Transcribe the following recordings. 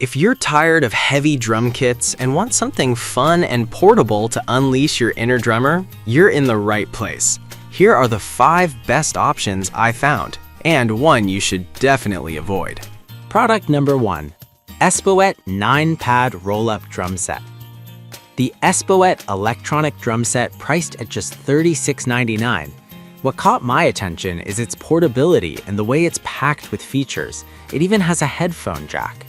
If you're tired of heavy drum kits and want something fun and portable to unleash your inner drummer, you're in the right place. Here are the 5 best options I found, and one you should definitely avoid. Product number 1. Espoet 9-pad roll-up drum set. The Espoet electronic drum set priced at just $36.99. What caught my attention is its portability and the way it's packed with features. It even has a headphone jack.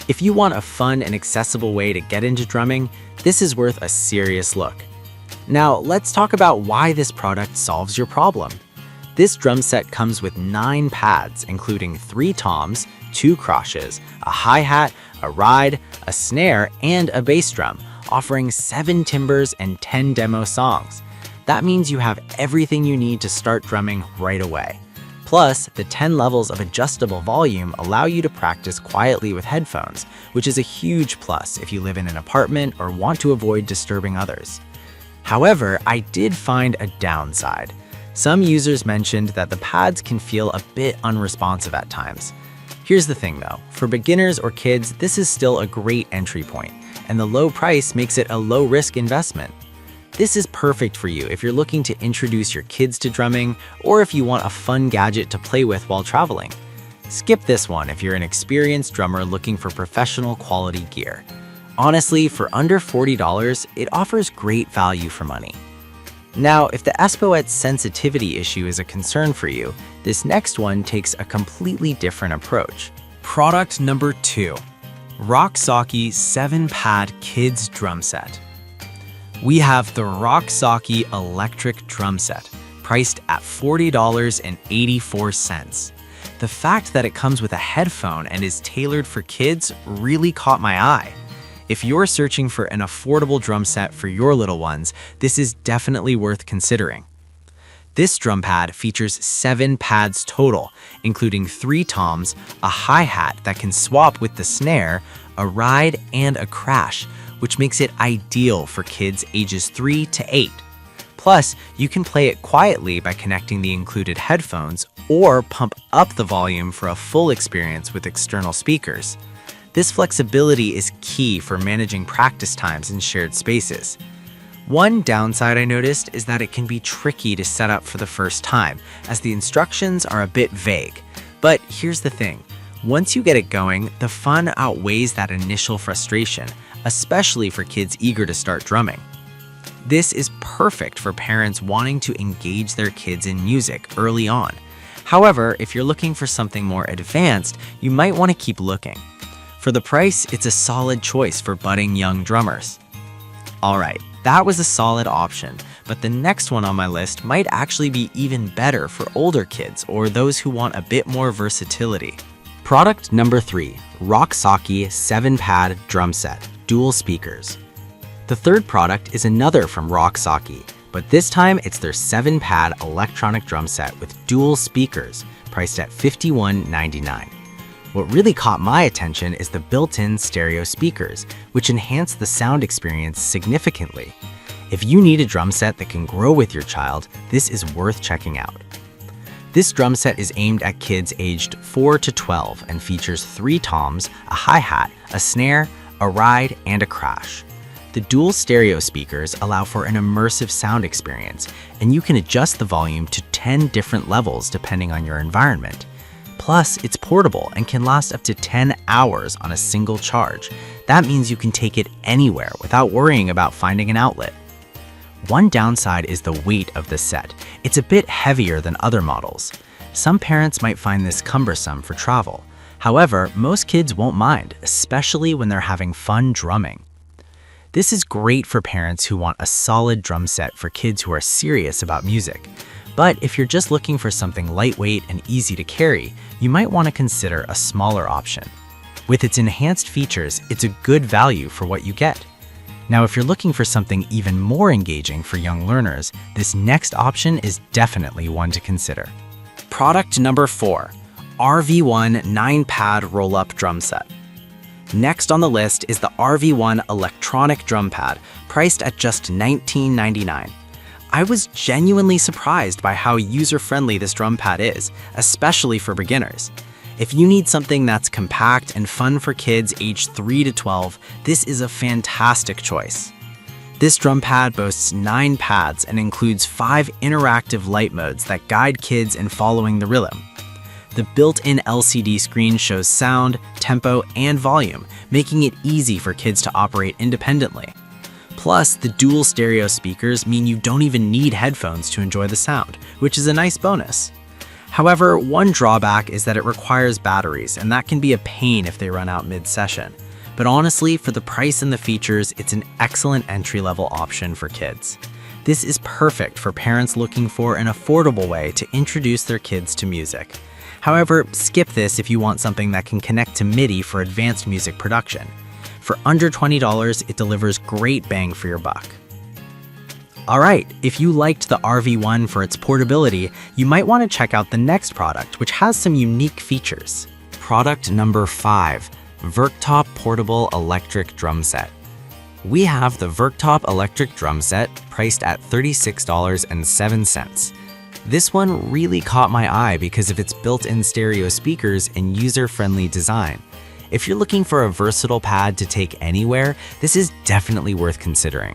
If you want a fun and accessible way to get into drumming, this is worth a serious look. Now, let's talk about why this product solves your problem. This drum set comes with 9 pads, including 3 toms, 2 crotches, a hi-hat, a ride, a snare, and a bass drum, offering 7 timbres and 10 demo songs. That means you have everything you need to start drumming right away. Plus, the 10 levels of adjustable volume allow you to practice quietly with headphones, which is a huge plus if you live in an apartment or want to avoid disturbing others. However, I did find a downside. Some users mentioned that the pads can feel a bit unresponsive at times. Here's the thing though, for beginners or kids, this is still a great entry point, and the low price makes it a low-risk investment. This is perfect for you if you're looking to introduce your kids to drumming or if you want a fun gadget to play with while traveling. Skip this one if you're an experienced drummer looking for professional quality gear. Honestly, for under $40, it offers great value for money. Now, if the Espoet sensitivity issue is a concern for you, this next one takes a completely different approach. Product number 2. Rocksaki 7-pad kids drum set. We have the Rocksaki electric drum set, priced at $40.84. The fact that it comes with a headphone and is tailored for kids really caught my eye. If you're searching for an affordable drum set for your little ones, this is definitely worth considering. This drum pad features 7 pads total, including 3 toms, a hi-hat that can swap with the snare, a ride, and a crash, which makes it ideal for kids ages 3 to 8. Plus, you can play it quietly by connecting the included headphones or pump up the volume for a full experience with external speakers. This flexibility is key for managing practice times in shared spaces. One downside I noticed is that it can be tricky to set up for the first time, as the instructions are a bit vague. But here's the thing, once you get it going, the fun outweighs that initial frustration, especially for kids eager to start drumming. This is perfect for parents wanting to engage their kids in music early on. However, if you're looking for something more advanced, you might want to keep looking. For the price, it's a solid choice for budding young drummers. Alright, that was a solid option, but the next one on my list might actually be even better for older kids or those who want a bit more versatility. Product number 3. Rocksaki 7-pad drum set, dual speakers. The third product is another from Rocksaki, but this time it's their 7-pad electronic drum set with dual speakers, priced at $51.99. What really caught my attention is the built-in stereo speakers, which enhance the sound experience significantly. If you need a drum set that can grow with your child, this is worth checking out. This drum set is aimed at kids aged 4 to 12 and features 3 toms, a hi-hat, a snare, a ride, and a crash. The dual stereo speakers allow for an immersive sound experience, and you can adjust the volume to 10 different levels depending on your environment. Plus, it's portable and can last up to 10 hours on a single charge. That means you can take it anywhere without worrying about finding an outlet. One downside is the weight of the set. It's a bit heavier than other models. Some parents might find this cumbersome for travel. However, most kids won't mind, especially when they're having fun drumming. This is great for parents who want a solid drum set for kids who are serious about music. But if you're just looking for something lightweight and easy to carry, you might want to consider a smaller option. With its enhanced features, it's a good value for what you get. Now, if you're looking for something even more engaging for young learners, this next option is definitely one to consider. Product number 4. RV1 9-pad roll-up drum set. Next on the list is the RV1 electronic drum pad, priced at just $19.99. I was genuinely surprised by how user-friendly this drum pad is, especially for beginners. If you need something that's compact and fun for kids aged 3 to 12, this is a fantastic choice. This drum pad boasts 9 pads and includes 5 interactive light modes that guide kids in following the rhythm. The built-in LCD screen shows sound, tempo, and volume, making it easy for kids to operate independently. Plus, the dual stereo speakers mean you don't even need headphones to enjoy the sound, which is a nice bonus. However, one drawback is that it requires batteries, and that can be a pain if they run out mid-session. But honestly, for the price and the features, it's an excellent entry-level option for kids. This is perfect for parents looking for an affordable way to introduce their kids to music. However, skip this if you want something that can connect to MIDI for advanced music production. For under $20, it delivers great bang for your buck. Alright, if you liked the RV1 for its portability, you might want to check out the next product, which has some unique features. Product number 5, Verktop Portable Electric Drum Set. We have the Verktop Electric Drum Set, priced at $36.07. This one really caught my eye because of its built-in stereo speakers and user-friendly design. If you're looking for a versatile pad to take anywhere, this is definitely worth considering.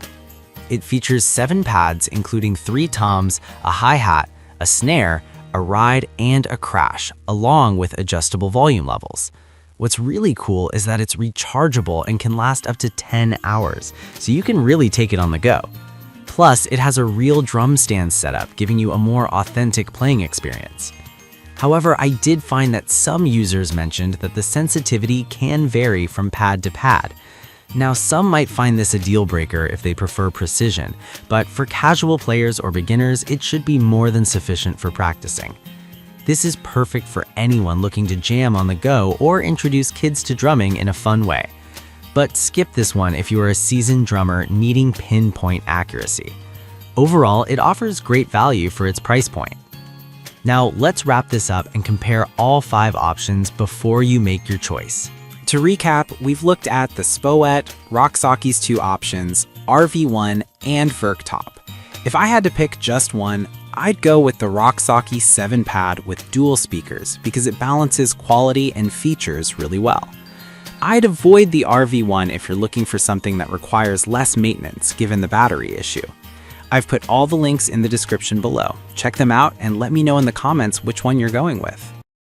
It features 7 pads, including 3 toms, a hi-hat, a snare, a ride, and a crash, along with adjustable volume levels. What's really cool is that it's rechargeable and can last up to 10 hours, so you can really take it on the go. Plus, it has a real drum stand setup, giving you a more authentic playing experience. However, I did find that some users mentioned that the sensitivity can vary from pad to pad. Now, some might find this a deal breaker if they prefer precision, but for casual players or beginners, it should be more than sufficient for practicing. This is perfect for anyone looking to jam on the go or introduce kids to drumming in a fun way. But skip this one if you are a seasoned drummer needing pinpoint accuracy. Overall, it offers great value for its price point. Now, let's wrap this up and compare all 5 options before you make your choice. To recap, we've looked at the Spoet, Rocksaki's 2 options, RV1, and Verktop. If I had to pick just one, I'd go with the Rocksaki 7 pad with dual speakers because it balances quality and features really well. I'd avoid the RV1 if you're looking for something that requires less maintenance given the battery issue. I've put all the links in the description below. Check them out and let me know in the comments which one you're going with.